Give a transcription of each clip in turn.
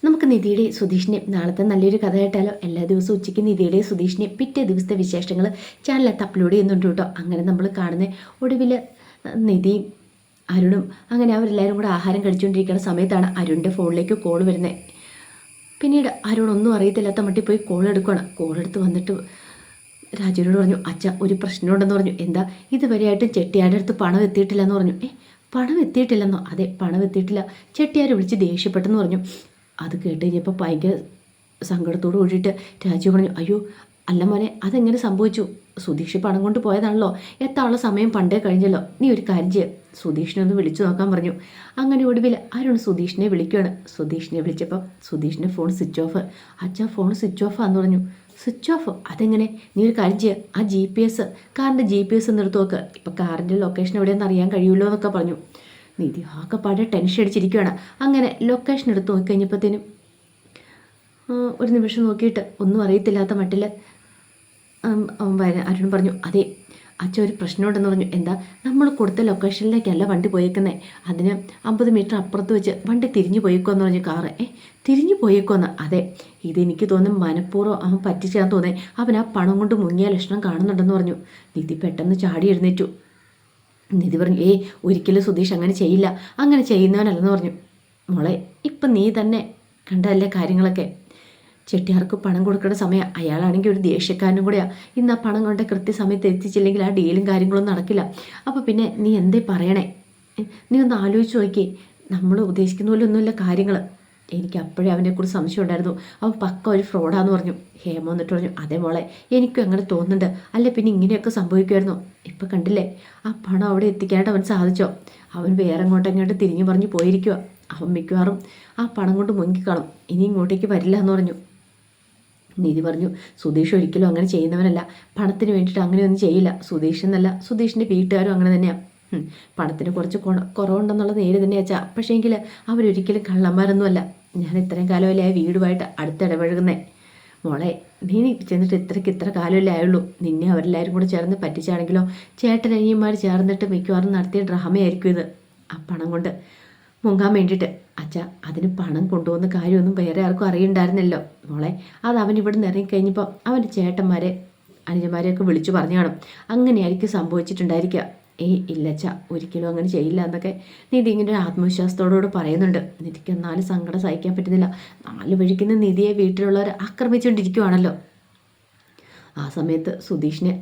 നമുക്ക് നിധിയുടെ സുധീഷിനെ നാളത്തെ നല്ലൊരു കഥ കേട്ടാലോ? എല്ലാ ദിവസവും ഉച്ചയ്ക്ക് നിധിയുടെ സുധീഷിനെ പിറ്റേ ദിവസത്തെ വിശേഷങ്ങൾ ചാനലത്ത് അപ്ലോഡ് ചെയ്യുന്നുണ്ട് കേട്ടോ. അങ്ങനെ നമ്മൾ കാണുന്ന ഒടുവിൽ നിധിയും അരുണും അങ്ങനെ അവരെല്ലാവരും കൂടെ ആഹാരം കഴിച്ചുകൊണ്ടിരിക്കുന്ന സമയത്താണ് അരുണിൻ്റെ ഫോണിലേക്ക് കോൾ വരുന്നത്. പിന്നീട് അരുൺ ഒന്നും അറിയത്തില്ലാത്ത മട്ടി പോയി കോൾ എടുക്കുകയാണ്. കോൾ എടുത്ത് വന്നിട്ട് രാജുവിനോട് പറഞ്ഞു, അച്ഛ ഒരു പ്രശ്നമുണ്ടെന്ന് പറഞ്ഞു. എന്താ? ഇതുവരെയായിട്ടും ചെട്ടിയാരുടെ അടുത്ത് പണം എത്തിയിട്ടില്ലെന്ന് പറഞ്ഞു. പണം എത്തിയിട്ടില്ലെന്നോ? അതെ, പണം എത്തിയിട്ടില്ല. ചെട്ടിയാർ വിളിച്ച് ദേഷ്യപ്പെട്ടെന്ന് പറഞ്ഞു. അത് കേട്ട് കഴിഞ്ഞപ്പോൾ ഭയങ്കര സങ്കടത്തോട് കൂടിയിട്ട് രാജു പറഞ്ഞു, അയ്യോ അല്ല മോനെ, അതെങ്ങനെ സംഭവിച്ചു? സുധീഷ് പണം കൊണ്ട് പോയതാണല്ലോ, എത്താനുള്ള സമയം പണ്ടേ കഴിഞ്ഞല്ലോ. നീ ഒരു കാര്യം ചെയ്യുക, സുധീഷിനെ ഒന്ന് വിളിച്ചു നോക്കാൻ പറഞ്ഞു. അങ്ങനെ ഒടുവിൽ അരുൺ സുധീഷിനെ വിളിക്കുകയാണ്. സുധീഷിനെ വിളിച്ചപ്പോൾ സുധീഷിൻ്റെ ഫോൺ സ്വിച്ച് ഓഫ്. അച്ഛാ ഫോൺ സ്വിച്ച് ഓഫ് ആണെന്ന് പറഞ്ഞു. Switch off? അതെങ്ങനെ? നീ ഒരു കാര്യം ചെയ്യുക, ആ GPS കാറിൻ്റെ GPS ഒന്ന് എടുത്ത് നോക്ക്, ഇപ്പം കാറിൻ്റെ ലൊക്കേഷൻ എവിടെയെന്ന് അറിയാൻ കഴിയുമല്ലോ എന്നൊക്കെ പറഞ്ഞു. നിധി ആകെപ്പാടെ ടെൻഷൻ അടിച്ചിരിക്കുകയാണ്. അങ്ങനെ ലൊക്കേഷൻ എടുത്ത് നോക്കിക്കഴിഞ്ഞപ്പോഴത്തേനും ഒരു നിമിഷം നോക്കിയിട്ട് ഒന്നും അറിയത്തില്ലാത്ത മട്ടിൽ അരുൺ പറഞ്ഞു, അതെ അച്ഛൻ ഒരു പ്രശ്നമുണ്ടെന്ന് പറഞ്ഞു. എന്താ? നമ്മൾ കൊടുത്ത ലൊക്കേഷനിലേക്കല്ല വണ്ടി പോയേക്കുന്നത്, അതിന് 50 മീറ്റർ അപ്പുറത്ത് വെച്ച് വണ്ടി തിരിഞ്ഞു പോയേക്കുമെന്ന് പറഞ്ഞു. കാറ് തിരിഞ്ഞു പോയേക്കുമെന്ന്? അതെ, ഇതെനിക്ക് തോന്നും മനഃപൂർവ്വം അവൻ പറ്റിച്ചാന്ന് തോന്നേ, അവൻ ആ പണം കൊണ്ട് മുങ്ങിയ ലക്ഷണം കാണുന്നുണ്ടെന്ന് പറഞ്ഞു. നിധി പെട്ടെന്ന് ചാടി എഴുന്നേറ്റു. നിധി പറഞ്ഞു, ഒരിക്കലും സുധീഷ് അങ്ങനെ ചെയ്യില്ല, അങ്ങനെ ചെയ്യുന്നവനല്ലെന്ന് പറഞ്ഞു. മോളെ, ഇപ്പം നീ തന്നെ കണ്ടതല്ലേ കാര്യങ്ങളൊക്കെ. ചെട്ടിയാർക്ക് പണം കൊടുക്കേണ്ട സമയം, അയാളാണെങ്കിൽ ഒരു ദേഷ്യക്കാരനും കൂടെയാണ്. ഇന്ന് ആ പണം കൊണ്ട് കൃത്യസമയത്ത് എത്തിച്ചില്ലെങ്കിൽ ആ ഡീലും കാര്യങ്ങളൊന്നും നടക്കില്ല. അപ്പോൾ പിന്നെ നീ എന്തേ പറയണേ? നീ ഒന്ന് ആലോചിച്ച് നോക്കിയേ, നമ്മൾ ഉദ്ദേശിക്കുന്ന പോലെ ഒന്നുമില്ല കാര്യങ്ങൾ. എനിക്ക് അപ്പോഴേ അവനെക്കുറിച്ച് സംശയം ഉണ്ടായിരുന്നു, അവൻ പക്ക ഒരു ഫ്രോഡാന്ന് പറഞ്ഞു. ഹേമ വന്നിട്ട് പറഞ്ഞു, അതേ മോളെ എനിക്കും അങ്ങനെ തോന്നുന്നുണ്ട്, അല്ലേ പിന്നെ ഇങ്ങനെയൊക്കെ സംഭവിക്കുമായിരുന്നു. ഇപ്പം കണ്ടില്ലേ, ആ പണം അവിടെ എത്തിക്കാനായിട്ട് അവൻ സാധിച്ചോ? അവൻ വേറെ എങ്ങോട്ടെങ്ങോട്ട് തിരിഞ്ഞു പറഞ്ഞു പോയിരിക്കുക. അവൻ മിക്കവാറും ആ പണം കൊണ്ട് മുങ്ങിക്കാണും, ഇനി ഇങ്ങോട്ടേക്ക് വരില്ല എന്ന് പറഞ്ഞു. നിധി പറഞ്ഞു, സുധീഷ് ഒരിക്കലും അങ്ങനെ ചെയ്യുന്നവനല്ല, പണത്തിന് വേണ്ടിയിട്ട് അങ്ങനെയൊന്നും ചെയ്യില്ല. സുധീഷ് എന്നല്ല, സുധീഷിൻ്റെ വീട്ടുകാരും അങ്ങനെ തന്നെയാണ്. പണത്തിന് കുറച്ച് കുറവുണ്ടെന്നുള്ളത് നേര് തന്നെ വെച്ചാൽ, പക്ഷേങ്കിൽ അവരൊരിക്കലും കള്ളന്മാരൊന്നുമല്ല. ഞാൻ ഇത്രയും കാലമല്ലേ ആ വീടുമായിട്ട് അടുത്തിടപഴകുന്നേ. മോളെ, നീ ചെന്നിട്ട് ഇത്ര കാലമല്ലേ ആയുള്ളൂ. നിന്നെ അവരെല്ലാവരും കൂടെ ചേർന്ന് പറ്റിച്ചാണെങ്കിലോ, ചേട്ടനനിയന്മാർ ചേർന്നിട്ട് മിക്കവാറും നടത്തിയ ഡ്രാമയായിരിക്കും ഇത്. ആ പണം കൊണ്ട് മുങ്ങാൻ വേണ്ടിയിട്ട്. അച്ഛാ, അതിന് പണം കൊണ്ടുപോകുന്ന കാര്യമൊന്നും വേറെ ആർക്കും അറിയണ്ടായിരുന്നല്ലോ മോളെ. അത് അവൻ ഇവിടെ നിന്ന് ഇറങ്ങിക്കഴിഞ്ഞപ്പോൾ അവൻ്റെ ചേട്ടന്മാരെ അനുജന്മാരെയൊക്കെ വിളിച്ചു പറഞ്ഞു കാണും, അങ്ങനെയായിരിക്കും സംഭവിച്ചിട്ടുണ്ടായിരിക്കുക. ഇല്ലച്ച, ഒരിക്കലും അങ്ങനെ ചെയ്യില്ല എന്നൊക്കെ നിധി ഇങ്ങനെ ഒരു ആത്മവിശ്വാസത്തോടുകൂടി പറയുന്നുണ്ട്. നിധിക്ക് എന്നാലും സങ്കടം സഹിക്കാൻ പറ്റുന്നില്ല. 4 വഴിക്കുന്ന നിധിയെ വീട്ടിലുള്ളവർ ആക്രമിച്ചുകൊണ്ടിരിക്കുവാണല്ലോ. ആ സമയത്ത് സുധീഷിനെ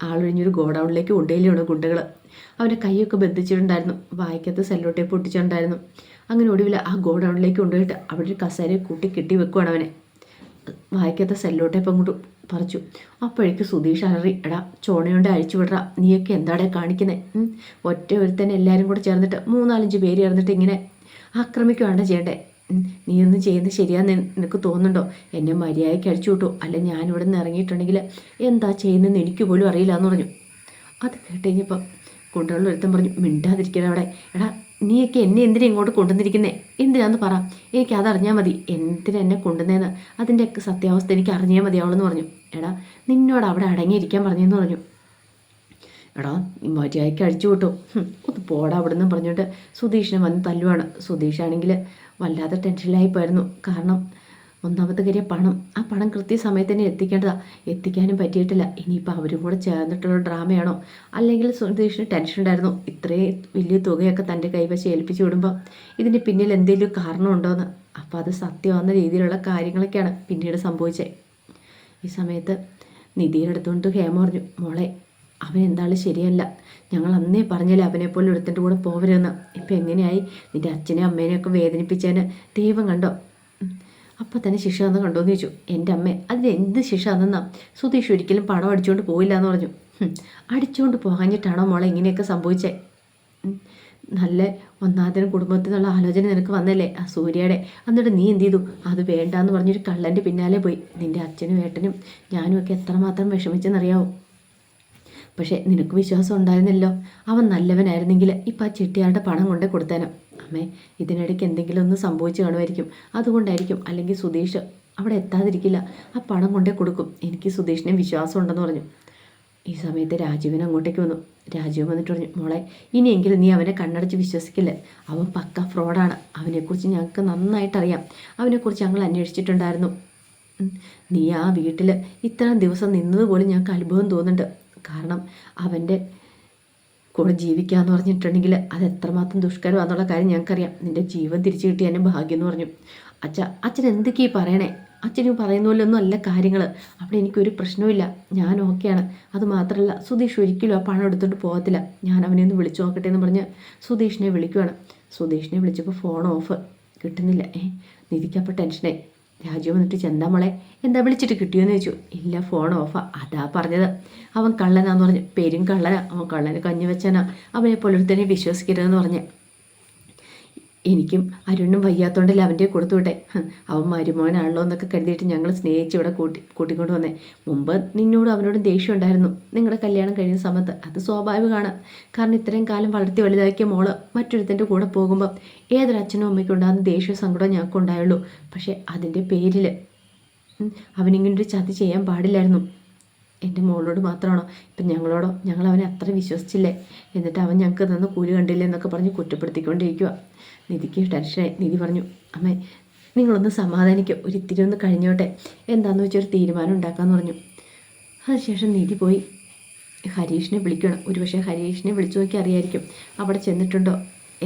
ആളൊഴിഞ്ഞൊരു ഗോഡൗണിലേക്ക് കൊണ്ടുപോയില്ലാണ് ഗുണ്ടകൾ. അവൻ്റെ കൈയൊക്കെ ബന്ധിച്ചിട്ടുണ്ടായിരുന്നു, വായിക്കകത്ത് സെല്ലോ ടേപ്പ് ഒട്ടിച്ചിട്ടുണ്ടായിരുന്നു. അങ്ങനെ ഒടുവിൽ ആ ഗോഡൗണിലേക്ക് കൊണ്ടുപോയിട്ട് അവിടെ ഒരു കസേരയെ കൂട്ടി കെട്ടി വെക്കുവാണ്. അവനെ വായിക്കകത്ത് സെല്ലോ ടേപ്പ് അങ്ങോട്ട് പറിച്ചു. അപ്പോഴേക്ക് സുധീഷ് അലറി, എടാ ചോണയുണ്ട് അഴിച്ചു വിടറാ, നീയൊക്കെ എന്താടെ കാണിക്കുന്നത്? ഒറ്റ ഒരുത്തന്നെ എല്ലാവരും കൂടെ ചേർന്നിട്ട് 3-4 പേര് ചേർന്നിട്ട് ഇങ്ങനെ ആക്രമിക്കുകയാണ് ചെയ്യണ്ടേ. നീ ഒന്നും ചെയ്യുന്നത് ശരിയാന്ന് നിനക്ക് തോന്നുന്നുണ്ടോ? എന്നെ മര്യാദയ്ക്ക് അടിച്ചു വിട്ടു, അല്ല ഞാനിവിടെ നിന്ന് ഇറങ്ങിയിട്ടുണ്ടെങ്കിൽ എന്താ ചെയ്യുന്നതെന്ന് എനിക്ക് പോലും അറിയില്ല എന്ന് പറഞ്ഞു. അത് കേട്ട് കഴിഞ്ഞപ്പം കൊണ്ടുള്ള ഒരുത്തൻ പറഞ്ഞു, മിണ്ടാതിരിക്കണം അവിടെ. എടാ നീയൊക്കെ എന്നെ എന്തിനാ ഇങ്ങോട്ട് കൊണ്ടുവന്നിരിക്കുന്നേ? എന്തിനാന്ന് പറ, എനിക്ക് അതറിഞ്ഞാൽ മതി. എന്തിനാ എന്നെ കൊണ്ടുവന്നതെന്ന് അതിൻ്റെയൊക്കെ സത്യാവസ്ഥ എനിക്ക് അറിഞ്ഞാൽ മതിയാവുള്ളെന്ന് പറഞ്ഞു. എടാ നിന്നോട് അവിടെ അടങ്ങിയിരിക്കാൻ പറഞ്ഞെന്ന് പറഞ്ഞു. എടാ മര്യാദയ്ക്ക് അടിച്ചു വിട്ടു, ഒന്ന് പോടാ അവിടെ നിന്ന് പറഞ്ഞുകൊണ്ട് സുധീഷിനെ വന്ന് തല്ലുവാണ്. സുധീഷാണെങ്കിൽ വല്ലാതെ ടെൻഷനിലായിപ്പോയിരുന്നു. കാരണം ഒന്നാമത്തെ കാര്യം പണം, ആ പണം കൃത്യസമയത്ത് തന്നെ എത്തിക്കേണ്ടതാണ്, എത്തിക്കാനും പറ്റിയിട്ടില്ല. ഇനിയിപ്പോൾ അവരും കൂടെ ചേർന്നിട്ടുള്ള ഡ്രാമയാണോ? അല്ലെങ്കിൽ സുധീഷിന് ടെൻഷൻ ഉണ്ടായിരുന്നു, ഇത്രയും വലിയ തുകയൊക്കെ തൻ്റെ കൈവശം ഏൽപ്പിച്ച് വിടുമ്പോൾ ഇതിൻ്റെ പിന്നിൽ എന്തെങ്കിലും കാരണമുണ്ടോയെന്ന്. അപ്പോൾ അത് സത്യമാകുന്ന രീതിയിലുള്ള കാര്യങ്ങളൊക്കെയാണ് പിന്നീട് സംഭവിച്ചത്. ഈ സമയത്ത് നിധിയുടെ അടുത്തുകൊണ്ട് ഹേമ പറഞ്ഞു, മോളെ അവൻ എന്തായാലും ശരിയല്ല, ഞങ്ങൾ അന്നേ പറഞ്ഞല്ലേ അവനെപ്പോലെ എടുത്തിട്ട് കൂടെ പോവരുമെന്ന്. ഇപ്പം എങ്ങനെയായി? നിൻ്റെ അച്ഛനെയും അമ്മേനെയൊക്കെ വേദനിപ്പിച്ചതിന് ദൈവം കണ്ടോ? അപ്പം തന്നെ ശിക്ഷ തന്ന് കണ്ടോയെന്ന് ചോദിച്ചു. എൻ്റെ അമ്മേ, അതിന് എന്ത് ശിക്ഷ തന്നെന്നാ? സുധീഷ് ഒരിക്കലും പണം അടിച്ചുകൊണ്ട് പോയില്ല എന്ന് പറഞ്ഞു. അടിച്ചുകൊണ്ട് പോകാഞ്ഞിട്ടാണോ മോളെ ഇങ്ങനെയൊക്കെ സംഭവിച്ചേ? നല്ല ഒന്നാമതിനും കുടുംബത്തിൽ നിന്നുള്ള ആലോചന നിനക്ക് വന്നല്ലേ ആ സൂര്യയുടെ, എന്നിട്ട് നീ എന്ത് ചെയ്തു? അത് വേണ്ടാന്ന് പറഞ്ഞൊരു കള്ളൻ്റെ പിന്നാലെ പോയി. നിൻ്റെ അച്ഛനും ഏട്ടനും ഞാനും ഒക്കെ എത്രമാത്രം വിഷമിച്ചെന്നറിയാവോ? പക്ഷേ നിനക്ക് വിശ്വാസം ഉണ്ടായിരുന്നല്ലോ, അവൻ നല്ലവനായിരുന്നെങ്കിൽ ഇപ്പം ആ ചെട്ടിയാരുടെ പണം കൊണ്ടേ കൊടുത്തേനോ. അമ്മേ, ഇതിനിടയ്ക്ക് എന്തെങ്കിലും ഒന്ന് സംഭവിച്ചു കാണുമായിരിക്കും, അതുകൊണ്ടായിരിക്കും. അല്ലെങ്കിൽ സുധീഷ് അവിടെ എത്താതിരിക്കില്ല, ആ പണം കൊണ്ടേ കൊടുക്കും. എനിക്ക് സുധീഷിനെ വിശ്വാസം ഉണ്ടെന്ന് പറഞ്ഞു. ഈ സമയത്ത് രാജീവൻ അങ്ങോട്ടേക്ക് വന്നു. രാജീവ് വന്നിട്ട് പറഞ്ഞു, മോളെ ഇനിയെങ്കിലും നീ അവനെ കണ്ണടച്ച് വിശ്വസിക്കില്ലേ, അവൻ പക്ക ഫ്രോഡാണ്. അവനെക്കുറിച്ച് ഞങ്ങൾക്ക് നന്നായിട്ടറിയാം. അവനെക്കുറിച്ച് ഞങ്ങൾ അന്വേഷിച്ചിട്ടുണ്ടായിരുന്നു. നീ ആ വീട്ടിൽ ഇത്രയും ദിവസം നിന്നതുപോലും ഞങ്ങൾക്ക് അത്ഭുതം തോന്നുന്നുണ്ട്. കാരണം അവൻ്റെ കൂടെ ജീവിക്കാമെന്ന് പറഞ്ഞിട്ടുണ്ടെങ്കിൽ അത് എത്രമാത്രം ദുഷ്കരമാണെന്നുള്ള കാര്യം ഞങ്ങൾക്കറിയാം. നിൻ്റെ ജീവൻ തിരിച്ചു കിട്ടി എന്നെ ഭാഗ്യം എന്ന് പറഞ്ഞു. അച്ഛൻ എന്തൊക്കെയാ പറയണേ? അച്ഛനും പറയുന്ന പോലൊന്നും അല്ല കാര്യങ്ങൾ. അവിടെ എനിക്കൊരു പ്രശ്നവുമില്ല, ഞാൻ ഓക്കെയാണ്. അത് മാത്രമല്ല സുധീഷ് ഒരിക്കലും ആ പണം എടുത്തുകൊണ്ട് പോകത്തില്ല. ഞാൻ അവനെ ഒന്ന് വിളിച്ചു നോക്കട്ടെ എന്ന് പറഞ്ഞ് സുധീഷിനെ വിളിക്കുവാണ്. സുധീഷിനെ വിളിച്ചപ്പോൾ ഫോൺ ഓഫ്, കിട്ടുന്നില്ല. നിധിക്കപ്പോൾ ടെൻഷനായി. രാജു വന്നിട്ട് ചെന്താ മോളെ എന്താ വിളിച്ചിട്ട് കിട്ടിയോന്ന് ചോദിച്ചു. ഇല്ല, ഫോൺ ഓഫാ. അതാ പറഞ്ഞത്, അവൻ കള്ളനാന്ന് പറഞ്ഞു. പേരും കള്ളനാ, അവൻ കള്ളന് കഞ്ഞി വെച്ചാനാ. അവനെ പോലൊരുത്തനെ വിശ്വസിക്കരുതെന്ന് പറഞ്ഞ്. എനിക്കും അരുണിനും വയ്യാത്തോണ്ടല്ലേ അവൻ്റെ കൊടുത്തു വിട്ടെ. അവൻ മരുമോനാണല്ലോ എന്നൊക്കെ കരുതിയിട്ട് ഞങ്ങൾ സ്നേഹിച്ച് ഇവിടെ കൂട്ടിക്കൊണ്ട് വന്നേ. മുമ്പ് നിന്നോടും അവനോടും ദേഷ്യം ഉണ്ടായിരുന്നു നിങ്ങളുടെ കല്യാണം കഴിയുന്ന സമയത്ത്. അത് സ്വാഭാവികമാണ്. കാരണം ഇത്രയും കാലം വളർത്തി വലുതാക്കിയ മോള് മറ്റൊരുത്തൻ്റെ കൂടെ പോകുമ്പോൾ ഏതൊരച്ഛനും അമ്മയ്ക്കും ഉണ്ടാകുന്ന ദേഷ്യവും സങ്കടവും ഞങ്ങൾക്ക് ഉണ്ടായുള്ളൂ. പക്ഷേ അതിൻ്റെ പേരിൽ അവനിങ്ങനൊരു ചതി ചെയ്യാൻ പാടില്ലായിരുന്നു. എൻ്റെ മോളോട് മാത്രമാണോ? ഇപ്പം ഞങ്ങളോടോ? ഞങ്ങൾ അവനെ അത്ര വിശ്വസിച്ചില്ലേ? എന്നിട്ട് അവൻ ഞങ്ങൾക്ക് തന്ന കൂലി കണ്ടില്ലേ എന്നൊക്കെ പറഞ്ഞ് കുറ്റപ്പെടുത്തിക്കൊണ്ടിരിക്കുക. നിധിക്ക് ടെൻഷനായി. നിധി പറഞ്ഞു, അമ്മേ നിങ്ങളൊന്ന് സമാധാനിക്കും, ഒരിത്തിരി ഒന്ന് കഴിഞ്ഞോട്ടെ, എന്താണെന്ന് വെച്ചൊരു തീരുമാനം ഉണ്ടാക്കാമെന്ന് പറഞ്ഞു. അതിനുശേഷം നിധി പോയി ഹരീഷിനെ വിളിക്കണം. ഒരുപക്ഷെ ഹരീഷിനെ വിളിച്ചു നോക്കി അറിയായിരിക്കും അവിടെ ചെന്നിട്ടുണ്ടോ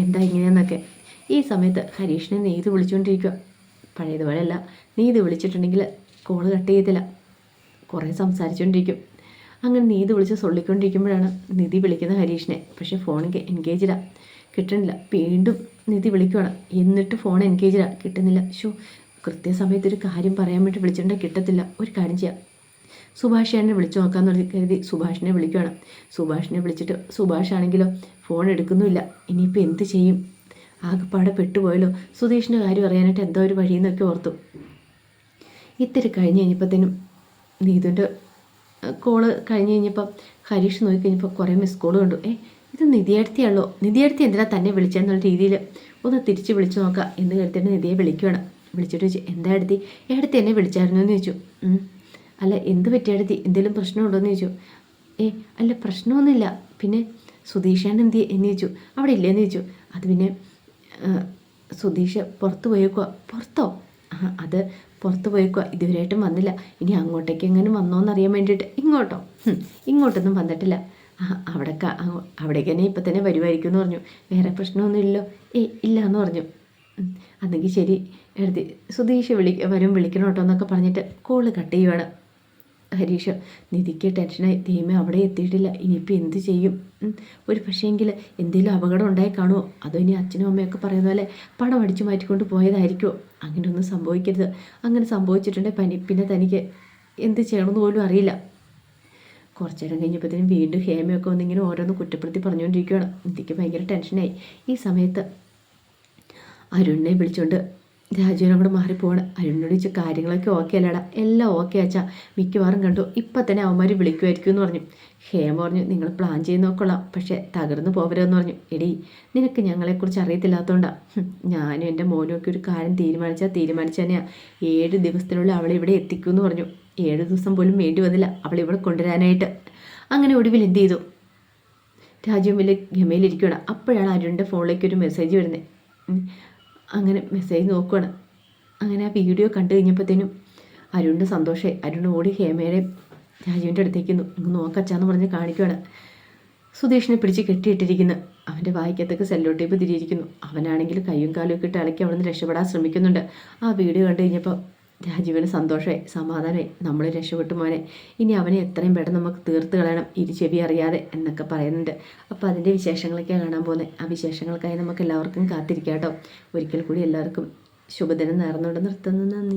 എന്താ ഇങ്ങനെയെന്നൊക്കെ. ഈ സമയത്ത് ഹരീഷിനെ നീതി വിളിച്ചുകൊണ്ടിരിക്കുക. പഴയതുപോലെയല്ല, നീതി വിളിച്ചിട്ടുണ്ടെങ്കിൽ കോള് കട്ട് ചെയ്തില്ല, കുറേ സംസാരിച്ചുകൊണ്ടിരിക്കും. അങ്ങനെ നീതി വിളിച്ച് സൊള്ളിക്കൊണ്ടിരിക്കുമ്പോഴാണ് നിധി വിളിക്കുന്ന ഹരീഷിനെ. പക്ഷേ ഫോൺ എൻഗേജിലാണ്, കിട്ടണില്ല. വീണ്ടും നിധി വിളിക്കുവാണ്. എന്നിട്ട് ഫോൺ എൻഗേജിലാണ്, കിട്ടുന്നില്ല. കൃത്യസമയത്ത് ഒരു കാര്യം പറയാൻ വേണ്ടി വിളിച്ചിട്ടുണ്ടെങ്കിൽ കിട്ടത്തില്ല. ഒരു കാര്യം ചെയ്യാം, സുഭാഷിനെ വിളിച്ചു നോക്കാമെന്ന് കരുതി സുഭാഷിനെ വിളിക്കുവാണ്. സുഭാഷിനെ വിളിച്ചിട്ട് സുഭാഷാണെങ്കിലോ ഫോൺ എടുക്കുന്നുമില്ല. ഇനിയിപ്പോൾ എന്ത് ചെയ്യും? ആകെപ്പാടെ പെട്ടുപോയല്ലോ. സുധീഷിൻ്റെ കാര്യം അറിയാനായിട്ട് എന്തോ ഒരു വഴിയെന്നൊക്കെ ഓർത്തു. ഇത്തിരി കഴിഞ്ഞ് കഴിഞ്ഞപ്പോഴത്തേനും നീതുൻ്റെ കോള് കഴിഞ്ഞ് കഴിഞ്ഞപ്പോൾ ഹരീഷ് നോക്കിക്കഴിഞ്ഞപ്പോൾ കുറേ മിസ് കോള് കണ്ടു. ഇത് നിധിയടുത്തിയാണല്ലോ, നിധിയടുത്തി എന്തിനാ തന്നെ വിളിച്ചെന്നുള്ള രീതിയിൽ ഒന്ന് തിരിച്ച് വിളിച്ചു നോക്കാം എന്ന് കരുത്തിയിട്ട് നിധിയെ വിളിക്കുകയാണ്. വിളിച്ചിട്ട് ചോദിച്ചു, എന്താ എടുത്തി? എടുത്തി എന്നെ വിളിച്ചായിരുന്നു എന്ന് ചോദിച്ചു. അല്ല എന്ത് പറ്റിയെടുത്തി, എന്തെങ്കിലും പ്രശ്നമുണ്ടോ എന്ന് ചോദിച്ചു. അല്ല പ്രശ്നമൊന്നുമില്ല, പിന്നെ സുധീഷാണ് എന്ത് എന്ന് ചോദിച്ചു. അവിടെ ഇല്ലേന്ന് ചോദിച്ചു. അത് പിന്നെ സുധീഷ് പുറത്ത് പോയേക്കുക. പുറത്തോ? അത് പുറത്ത് പോയേക്കുക, ഇതുവരെയായിട്ടും വന്നില്ല. ഇനി അങ്ങോട്ടേക്ക് എങ്ങനെ വന്നോന്നറിയാൻ വേണ്ടിയിട്ട്. ഇങ്ങോട്ടോ? ഇങ്ങോട്ടൊന്നും വന്നിട്ടില്ല. അവിടേക്ക് തന്നെ ഇപ്പം തന്നെ വരുമായിരിക്കും എന്ന് പറഞ്ഞു. വേറെ പ്രശ്നമൊന്നുമില്ലല്ലോ? ഇല്ല എന്ന് പറഞ്ഞു. അന്നെങ്കിൽ ശരി എടുത്തി, സുധീഷ് വിളിക്കണം കേട്ടോ എന്നൊക്കെ പറഞ്ഞിട്ട് കോള് കട്ട് ചെയ്യുവാണ് ഹരീഷ്. നിധിക്ക് ടെൻഷനായി. ദൈവമേ അവിടെ എത്തിയിട്ടില്ല, ഇനിയിപ്പോൾ എന്ത് ചെയ്യും? ഒരു പക്ഷേങ്കിൽ എന്തെങ്കിലും അപകടം ഉണ്ടായി കാണുമോ? അതോ ഇനി അച്ഛനും അമ്മയൊക്കെ പറയുന്ന പോലെ പണം അടിച്ചു മാറ്റിക്കൊണ്ട് പോയതായിരിക്കുമോ? അങ്ങനെയൊന്നും സംഭവിക്കരുത്. അങ്ങനെ സംഭവിച്ചിട്ടുണ്ടെങ്കിൽ പിന്നെ തനിക്ക് എന്ത് ചെയ്യണമെന്ന് പോലും അറിയില്ല. കുറച്ചു നേരം കഴിഞ്ഞപ്പോഴത്തേനും വീണ്ടും ഹേമയൊക്കെ വന്നിങ്ങനെ ഓരോന്ന് കുറ്റപ്പെടുത്തി പറഞ്ഞുകൊണ്ടിരിക്കുകയാണ്. നിധിക്ക് ഭയങ്കര ടെൻഷനായി. ഈ സമയത്ത് അരുണിനെ വിളിച്ചുകൊണ്ട് രാജുവിനും കൂടെ മാറിപ്പോവാണ്. അരുണിനോട് ചോദിച്ച കാര്യങ്ങളൊക്കെ ഓക്കെ അല്ലടാ? എല്ലാം ഓക്കെ അച്ഛാ, മിക്കവാറും കണ്ടു, ഇപ്പം തന്നെ അവന്മാർ വിളിക്കുമായിരിക്കും എന്ന് പറഞ്ഞു. ഹേമ പറഞ്ഞു, നിങ്ങൾ പ്ലാൻ ചെയ്ത് നോക്കൊള്ളാം, പക്ഷേ തകർന്നു പോകരുതെന്ന് പറഞ്ഞു. എടീ നിനക്ക് ഞങ്ങളെക്കുറിച്ച് അറിയത്തില്ലാത്തതുകൊണ്ടാണ്. ഞാനും എൻ്റെ മോനും ഒക്കെ ഒരു കാര്യം തീരുമാനിച്ചു തന്നെയാണ്. 7 ദിവസത്തിനുള്ളിൽ അവളിവിടെ എത്തിക്കുമെന്ന് പറഞ്ഞു. 7 ദിവസം പോലും വേണ്ടി വന്നില്ല അവളിവിടെ കൊണ്ടുവരാനായിട്ട്. അങ്ങനെ ഒടുവിൽ എന്ത് ചെയ്തു? രാജുവും വലിയ ഗമയിലിരിക്കുകയാണ്. അപ്പോഴാണ് അരുണിൻ്റെ ഫോണിലേക്ക് ഒരു മെസ്സേജ് വരുന്നത്. അങ്ങനെ മെസ്സേജ് നോക്കുകയാണ്. അങ്ങനെ ആ വീഡിയോ കണ്ടു കഴിഞ്ഞപ്പോഴത്തേനും അരുണിൻ്റെ സന്തോഷമായി. അരുൺ ഓടി ഹേമയുടെ രാജുവിൻ്റെ അടുത്തേക്ക് ഇങ്ങ് നോക്കച്ചാന്ന് പറഞ്ഞ് കാണിക്കുകയാണ്. സുധീഷിനെ പിടിച്ച് കെട്ടിയിട്ടിരിക്കുന്നു. അവൻ്റെ വായിക്കത്തേക്ക് സെല്ലോ ടേപ്പ് തിരിയിരിക്കുന്നു. അവനാണെങ്കിൽ കയ്യും കാലും ഒക്കെ ഇട്ട് ഇളക്കി അവിടെ നിന്ന് രക്ഷപ്പെടാൻ ശ്രമിക്കുന്നുണ്ട്. ആ വീഡിയോ കണ്ടു കഴിഞ്ഞപ്പോൾ രാജീവിന് സന്തോഷമായി, സമാധാനമായി. നമ്മൾ രക്ഷപ്പെട്ടു മോനെ, ഇനി അവനെ എത്രയും പെട്ടെന്ന് നമുക്ക് തീർത്ത് കളയണം, ചെവി അറിയാതെ എന്നൊക്കെ പറയുന്നുണ്ട്. അപ്പോൾ അതിൻ്റെ വിശേഷങ്ങളൊക്കെ കാണാൻ പോകുന്നത്. ആ വിശേഷങ്ങൾക്കായി നമുക്ക് എല്ലാവർക്കും കാത്തിരിക്കാം കേട്ടോ. ഒരിക്കൽ കൂടി എല്ലാവർക്കും ശുഭദിനം നേർന്നുകൊണ്ട് നിർത്തുന്നു. നന്ദി.